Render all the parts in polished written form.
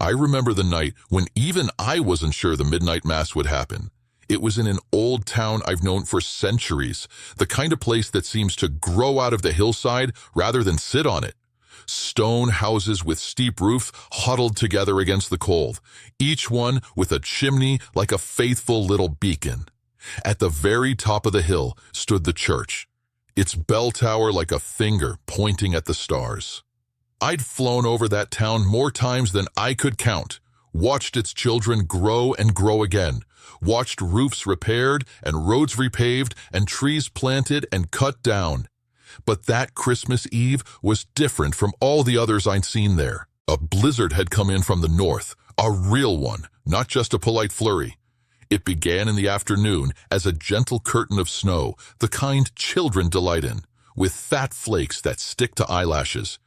I remember the night when even I wasn't sure the midnight mass would happen. It was in an old town I've known for centuries, the kind of place that seems to grow out of the hillside rather than sit on it. Stone houses with steep roof huddled together against the cold, each one with a chimney like a faithful little beacon. At the very top of the hill stood the church, its bell tower like a finger pointing at the stars. I'd flown over that town more times than I could count, watched its children grow and grow again, watched roofs repaired and roads repaved and trees planted and cut down. But that Christmas Eve was different from all the others I'd seen there. A blizzard had come in from the north, a real one, not just a polite flurry. It began in the afternoon as a gentle curtain of snow, the kind children delight in, with fat flakes that stick to eyelashes.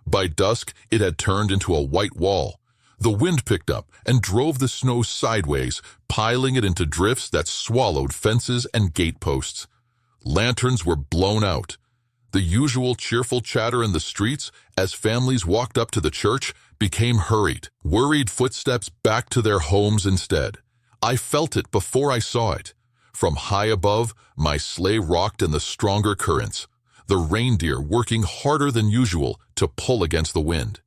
By dusk, it had turned into a white wall. The wind picked up and drove the snow sideways, piling it into drifts that swallowed fences and gateposts. Lanterns were blown out. The usual cheerful chatter in the streets as families walked up to the church became hurried, worried footsteps back to their homes instead. I felt it before I saw it. From high above, my sleigh rocked in the stronger currents, the reindeer working harder than usual to pull against the wind.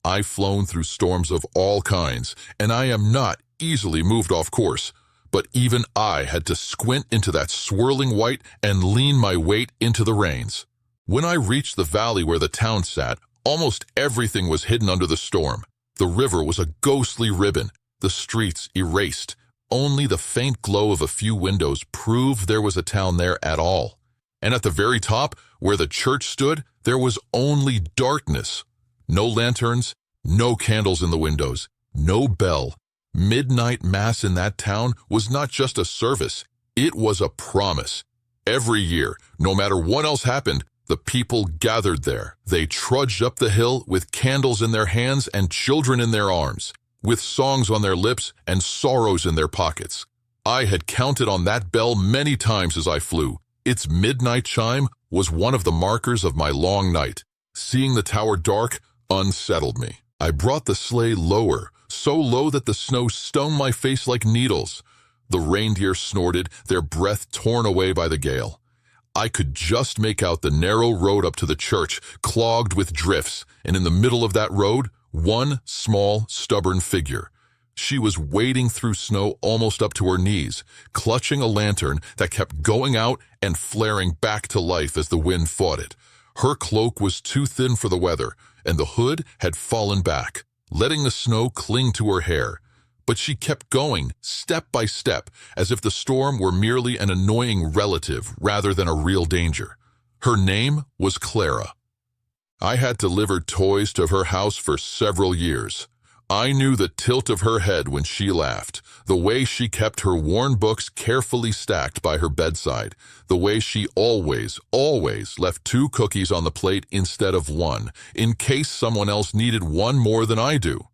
I've flown through storms of all kinds, and I am not easily moved off course, but even I had to squint into that swirling white and lean my weight into the reins. When I reached the valley where the town sat, almost everything was hidden under the storm. The river was a ghostly ribbon, the streets erased. Only the faint glow of a few windows proved there was a town there at all. And at the very top, where the church stood, there was only darkness. No lanterns, no candles in the windows, no bell. Midnight mass in that town was not just a service, it was a promise. Every year, no matter what else happened, the people gathered there. They trudged up the hill with candles in their hands and children in their arms, with songs on their lips and sorrows in their pockets. I had counted on that bell many times as I flew. Its midnight chime was one of the markers of my long night. Seeing the tower dark unsettled me. I brought the sleigh lower, so low that the snow stung my face like needles. The reindeer snorted, their breath torn away by the gale. I could just make out the narrow road up to the church, clogged with drifts, and in the middle of that road, one small, stubborn figure. She was wading through snow almost up to her knees, clutching a lantern that kept going out and flaring back to life as the wind fought it. Her cloak was too thin for the weather, and the hood had fallen back, letting the snow cling to her hair. But she kept going, step by step, as if the storm were merely an annoying relative rather than a real danger. Her name was Clara. I had delivered toys to her house for several years. I knew the tilt of her head when she laughed, the way she kept her worn books carefully stacked by her bedside, the way she always left 2 cookies on the plate instead of 1, in case someone else needed one more than I do.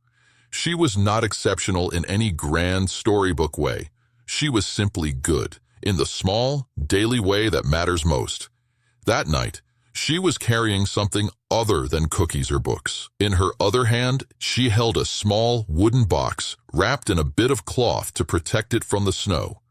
She was not exceptional in any grand storybook way. She was simply good, in the small, daily way that matters most. That night, she was carrying something other than cookies or books. In her other hand, she held a small wooden box wrapped in a bit of cloth to protect it from the snow.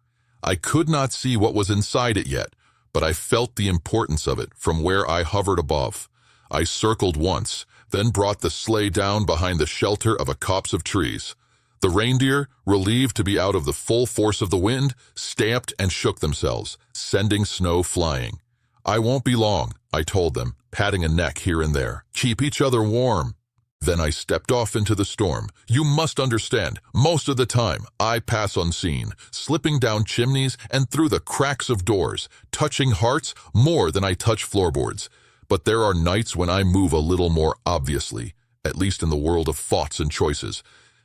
I could not see what was inside it yet, but I felt the importance of it from where I hovered above. I circled once, then brought the sleigh down behind the shelter of a copse of trees. The reindeer, relieved to be out of the full force of the wind, stamped and shook themselves, sending snow flying. "I won't be long," I told them, patting a neck here and there. "Keep each other warm." Then I stepped off into the storm. You must understand, most of the time, I pass unseen, slipping down chimneys and through the cracks of doors, touching hearts more than I touch floorboards. But there are nights when I move a little more obviously, at least in the world of thoughts and choices.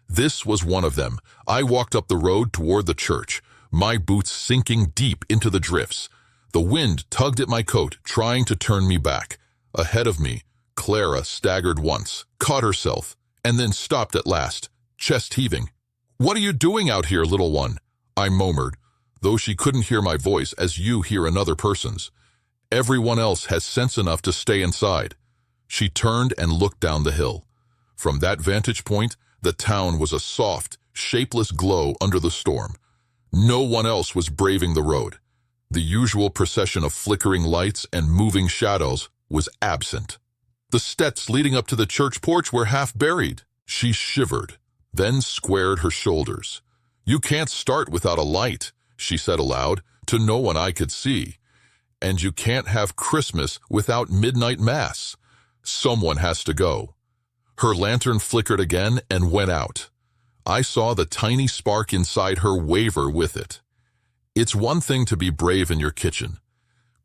This was one of them. I walked up the road toward the church, my boots sinking deep into the drifts. The wind tugged at my coat, trying to turn me back. Ahead of me, Clara staggered once, caught herself, and then stopped at last, chest heaving. "What are you doing out here, little one?" I murmured, though she couldn't hear my voice as you hear another person's. Everyone else has sense enough to stay inside. She turned and looked down the hill. From that vantage point, The town was a soft, shapeless glow under the storm. No one else was braving the road. The usual procession of flickering lights and moving shadows was absent. The steps leading up to the church porch were half buried. She shivered, then squared her shoulders. "You can't start without a light," she said aloud, to no one I could see. "And you can't have Christmas without midnight mass. Someone has to go." Her lantern flickered again and went out. I saw the tiny spark inside her waver with it. It's one thing to be brave in your kitchen.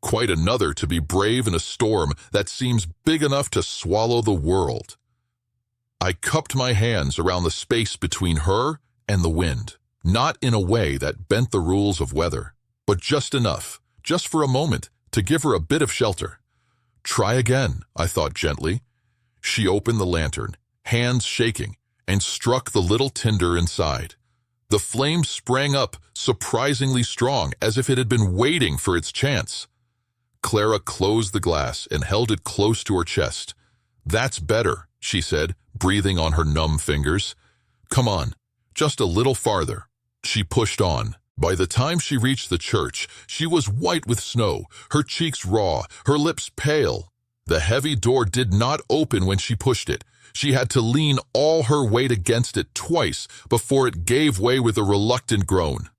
Quite another to be brave in a storm that seems big enough to swallow the world. I cupped my hands around the space between her and the wind, not in a way that bent the rules of weather, but just enough, just for a moment, to give her a bit of shelter. "Try again," I thought gently. She opened the lantern, hands shaking, and struck the little tinder inside. The flame sprang up, surprisingly strong, as if it had been waiting for its chance. Clara closed the glass and held it close to her chest. "That's better," she said, breathing on her numb fingers. "Come on, just a little farther." She pushed on. By the time she reached the church, she was white with snow, her cheeks raw, her lips pale. The heavy door did not open when she pushed it. She had to lean all her weight against it twice before it gave way with a reluctant groan.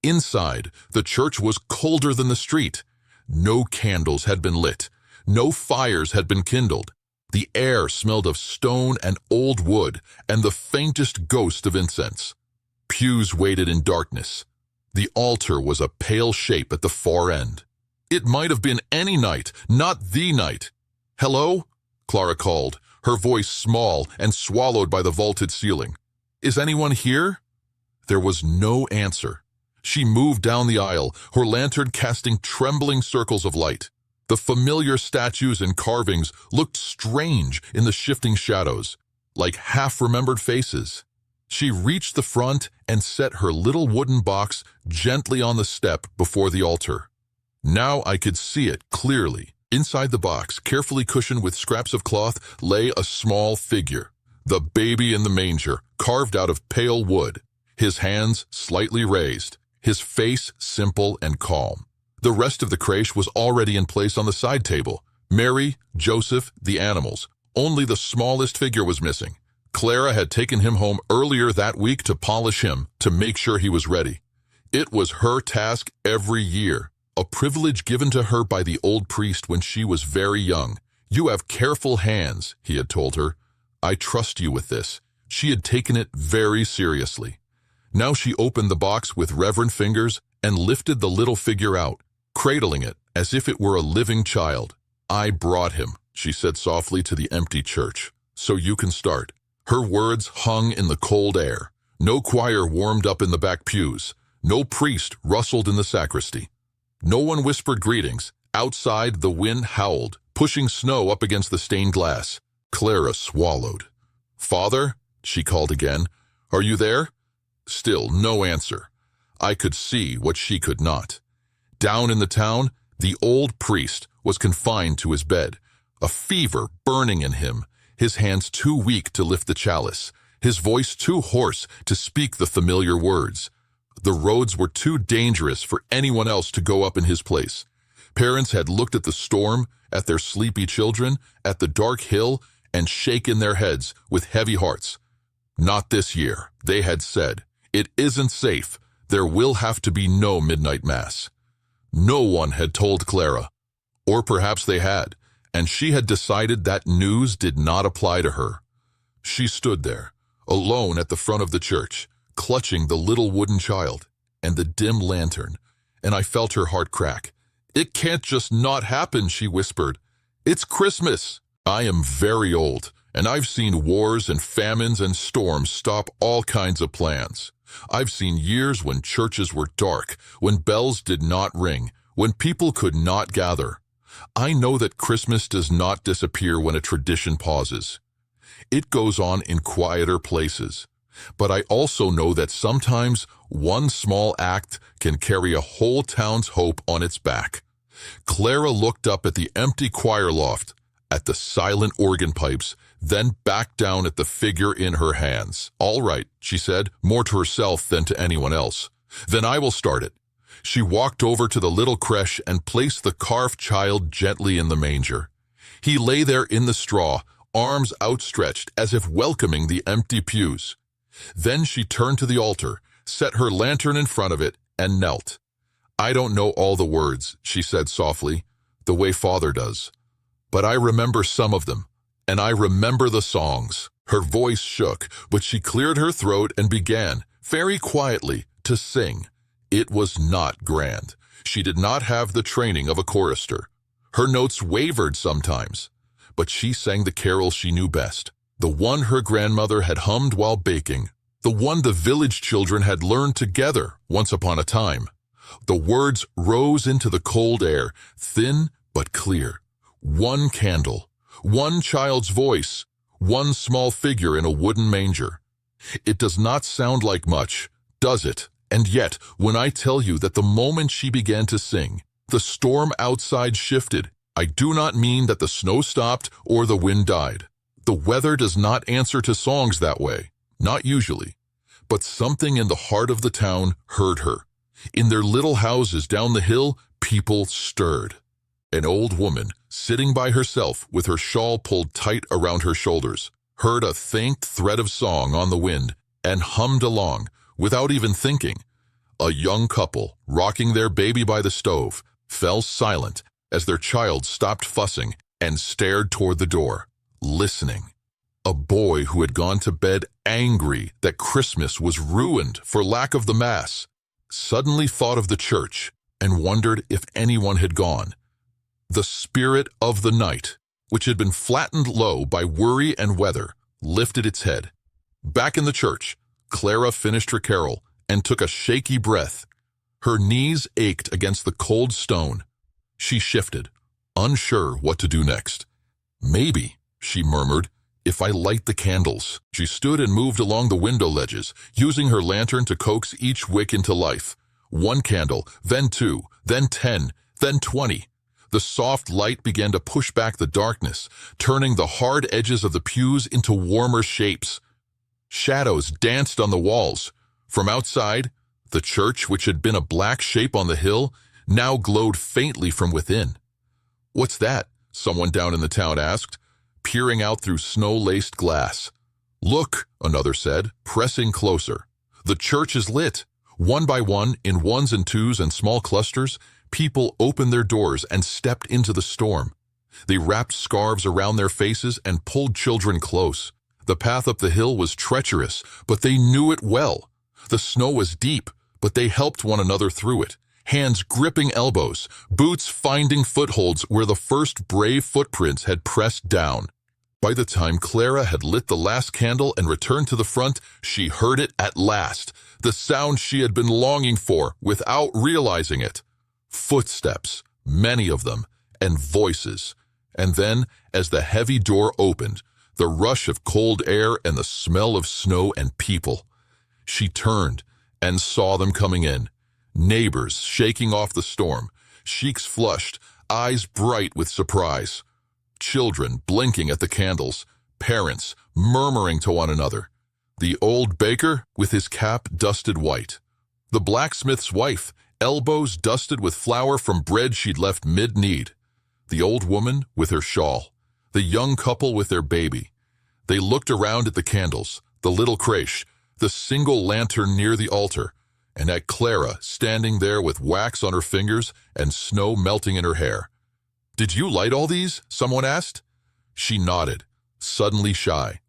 Inside, the church was colder than the street. No candles had been lit. No fires had been kindled. The air smelled of stone and old wood and the faintest ghost of incense. Pews waited in darkness. The altar was a pale shape at the far end. It might have been any night, not the night. "Hello?" Clara called, her voice small and swallowed by the vaulted ceiling. "Is anyone here?" There was no answer. She moved down the aisle, her lantern casting trembling circles of light. The familiar statues and carvings looked strange in the shifting shadows, like half-remembered faces. She reached the front and set her little wooden box gently on the step before the altar. Now I could see it clearly. Inside the box, carefully cushioned with scraps of cloth, lay a small figure, the baby in the manger, carved out of pale wood, his hands slightly raised, his face simple and calm. The rest of the crèche was already in place on the side table. Mary, Joseph, the animals. Only the smallest figure was missing. Clara had taken him home earlier that week to polish him, to make sure he was ready. It was her task every year, a privilege given to her by the old priest when she was very young. "You have careful hands," he had told her. "I trust you with this." She had taken it very seriously. Now she opened the box with reverent fingers and lifted the little figure out, cradling it as if it were a living child. "I brought him," she said softly to the empty church, "so you can start." Her words hung in the cold air. No choir warmed up in the back pews. No priest rustled in the sacristy. No one whispered greetings. Outside, the wind howled, pushing snow up against the stained glass. Clara swallowed. "Father?" she called again. "Are you there?" Still no answer. I could see what she could not. Down in the town, the old priest was confined to his bed, a fever burning in him, his hands too weak to lift the chalice, his voice too hoarse to speak the familiar words. The roads were too dangerous for anyone else to go up in his place. Parents had looked at the storm, at their sleepy children, at the dark hill, and shaken their heads with heavy hearts. "Not this year," they had said. "It isn't safe. There will have to be no midnight mass." No one had told Clara. Or perhaps they had, and she had decided that news did not apply to her. She stood there, alone at the front of the church, clutching the little wooden child and the dim lantern, and I felt her heart crack. "It can't just not happen," she whispered. "It's Christmas. I am very old, and I've seen wars and famines and storms stop all kinds of plans. I've seen years when churches were dark, when bells did not ring, when people could not gather. I know that Christmas does not disappear when a tradition pauses. It goes on in quieter places. But I also know that sometimes one small act can carry a whole town's hope on its back." Clara looked up at the empty choir loft, at the silent organ pipes, then backed down at the figure in her hands. "All right," she said, more to herself than to anyone else. "Then I will start it." She walked over to the little creche and placed the carved child gently in the manger. He lay there in the straw, arms outstretched as if welcoming the empty pews. Then she turned to the altar, set her lantern in front of it, and knelt. "I don't know all the words," she said softly, "the way Father does. But I remember some of them, and I remember the songs." Her voice shook, but she cleared her throat and began, very quietly, to sing. It was not grand. She did not have the training of a chorister. Her notes wavered sometimes, but she sang the carol she knew best, the one her grandmother had hummed while baking, the one the village children had learned together once upon a time. The words rose into the cold air, thin but clear. One candle, one child's voice, one small figure in a wooden manger. It does not sound like much, does it? And yet, when I tell you that the moment she began to sing, the storm outside shifted, I do not mean that the snow stopped or the wind died. The weather does not answer to songs that way, not usually. But something in the heart of the town heard her. In their little houses down the hill, people stirred. An old woman, sitting by herself with her shawl pulled tight around her shoulders, heard a faint thread of song on the wind and hummed along, without even thinking. A young couple, rocking their baby by the stove, fell silent as their child stopped fussing and stared toward the door, listening. A boy who had gone to bed angry that Christmas was ruined for lack of the Mass, suddenly thought of the church and wondered if anyone had gone. The spirit of the night, which had been flattened low by worry and weather, lifted its head. Back in the church, Clara finished her carol and took a shaky breath. Her knees ached against the cold stone. She shifted, unsure what to do next. "Maybe," she murmured, "if I light the candles." She stood and moved along the window ledges, using her lantern to coax each wick into life. One candle, then 2, then 10, then 20. The soft light began to push back the darkness, turning the hard edges of the pews into warmer shapes. Shadows danced on the walls. From outside, the church, which had been a black shape on the hill, now glowed faintly from within. "What's that?" someone down in the town asked, peering out through snow-laced glass. "Look," another said, pressing closer. "The church is lit." One by one, in ones and twos and small clusters, people opened their doors and stepped into the storm. They wrapped scarves around their faces and pulled children close. The path up the hill was treacherous, but they knew it well. The snow was deep, but they helped one another through it, hands gripping elbows, boots finding footholds where the first brave footprints had pressed down. By the time Clara had lit the last candle and returned to the front, she heard it at last, the sound she had been longing for without realizing it. Footsteps, many of them, and voices. And then, as the heavy door opened, the rush of cold air and the smell of snow and people. She turned and saw them coming in. Neighbors shaking off the storm, cheeks flushed, eyes bright with surprise. Children blinking at the candles, parents murmuring to one another. The old baker with his cap dusted white. The blacksmith's wife, elbows dusted with flour from bread she'd left mid-knead. The old woman with her shawl. The young couple with their baby. They looked around at the candles, the little creche, the single lantern near the altar, and at Clara standing there with wax on her fingers and snow melting in her hair. "Did you light all these?" someone asked. She nodded, suddenly shy.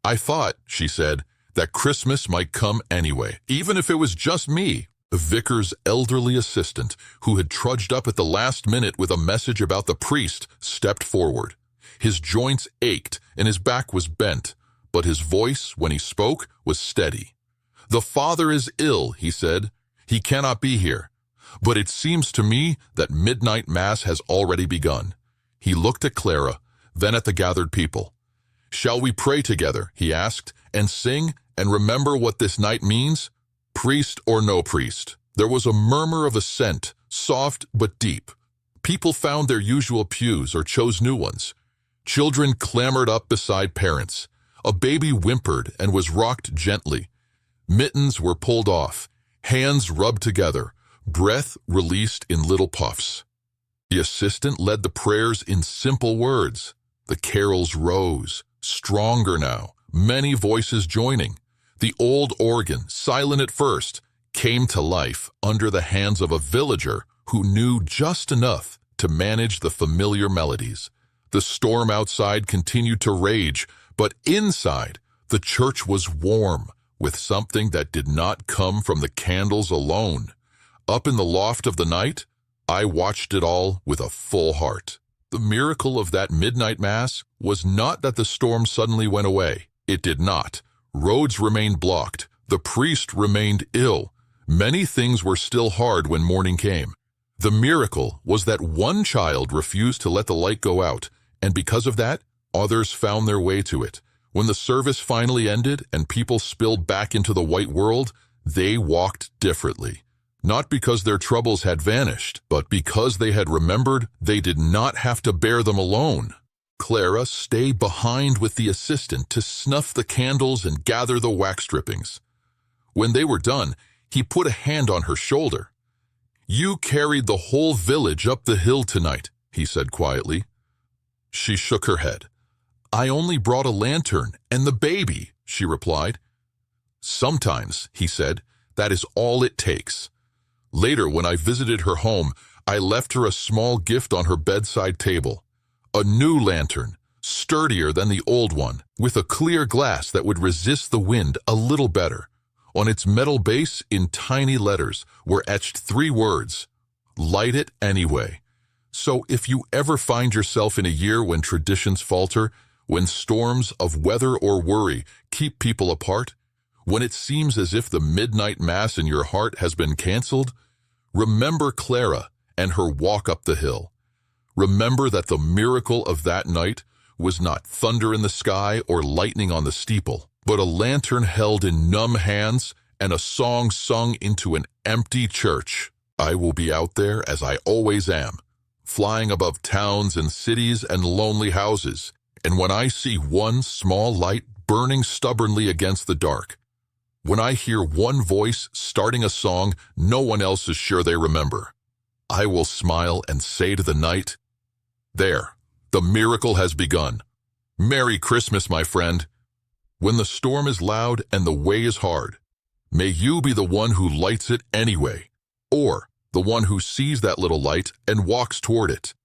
"I thought," she said, "that Christmas might come anyway, even if it was just me." The vicar's elderly assistant, who had trudged up at the last minute with a message about the priest, stepped forward. His joints ached and his back was bent, but his voice, when he spoke, was steady. "The father is ill," he said. "He cannot be here. But it seems to me that midnight mass has already begun." He looked at Clara, then at the gathered people. "Shall we pray together," he asked, "and sing and remember what this night means? Priest or no priest?" There was a murmur of assent, soft but deep. People found their usual pews or chose new ones. Children clambered up beside parents. A baby whimpered and was rocked gently. Mittens were pulled off, hands rubbed together, breath released in little puffs. The assistant led the prayers in simple words. The carols rose, stronger now, many voices joining. The old organ, silent at first, came to life under the hands of a villager who knew just enough to manage the familiar melodies. The storm outside continued to rage, but inside, the church was warm with something that did not come from the candles alone. Up in the loft of the night, I watched it all with a full heart. The miracle of that midnight mass was not that the storm suddenly went away. It did not. Roads remained blocked. The priest remained ill. Many things were still hard when morning came. The miracle was that one child refused to let the light go out, and because of that, others found their way to it. When the service finally ended and people spilled back into the white world, they walked differently. Not because their troubles had vanished, but because they had remembered they did not have to bear them alone. Clara stayed behind with the assistant to snuff the candles and gather the wax drippings. When they were done, he put a hand on her shoulder. "You carried the whole village up the hill tonight," he said quietly. She shook her head. "I only brought a lantern and the baby," she replied. "Sometimes," he said, "that is all it takes." Later, when I visited her home, I left her a small gift on her bedside table. A new lantern, sturdier than the old one, with a clear glass that would resist the wind a little better. On its metal base, in tiny letters, were etched 3 words: "Light it anyway." So if you ever find yourself in a year when traditions falter, when storms of weather or worry keep people apart, when it seems as if the midnight mass in your heart has been canceled, remember Clara and her walk up the hill. Remember that the miracle of that night was not thunder in the sky or lightning on the steeple, but a lantern held in numb hands and a song sung into an empty church. I will be out there as I always am, flying above towns and cities and lonely houses, and when I see one small light burning stubbornly against the dark, when I hear one voice starting a song no one else is sure they remember, I will smile and say to the night, "There, the miracle has begun. Merry Christmas, my friend." When the storm is loud and the way is hard, may you be the one who lights it anyway, or the one who sees that little light and walks toward it.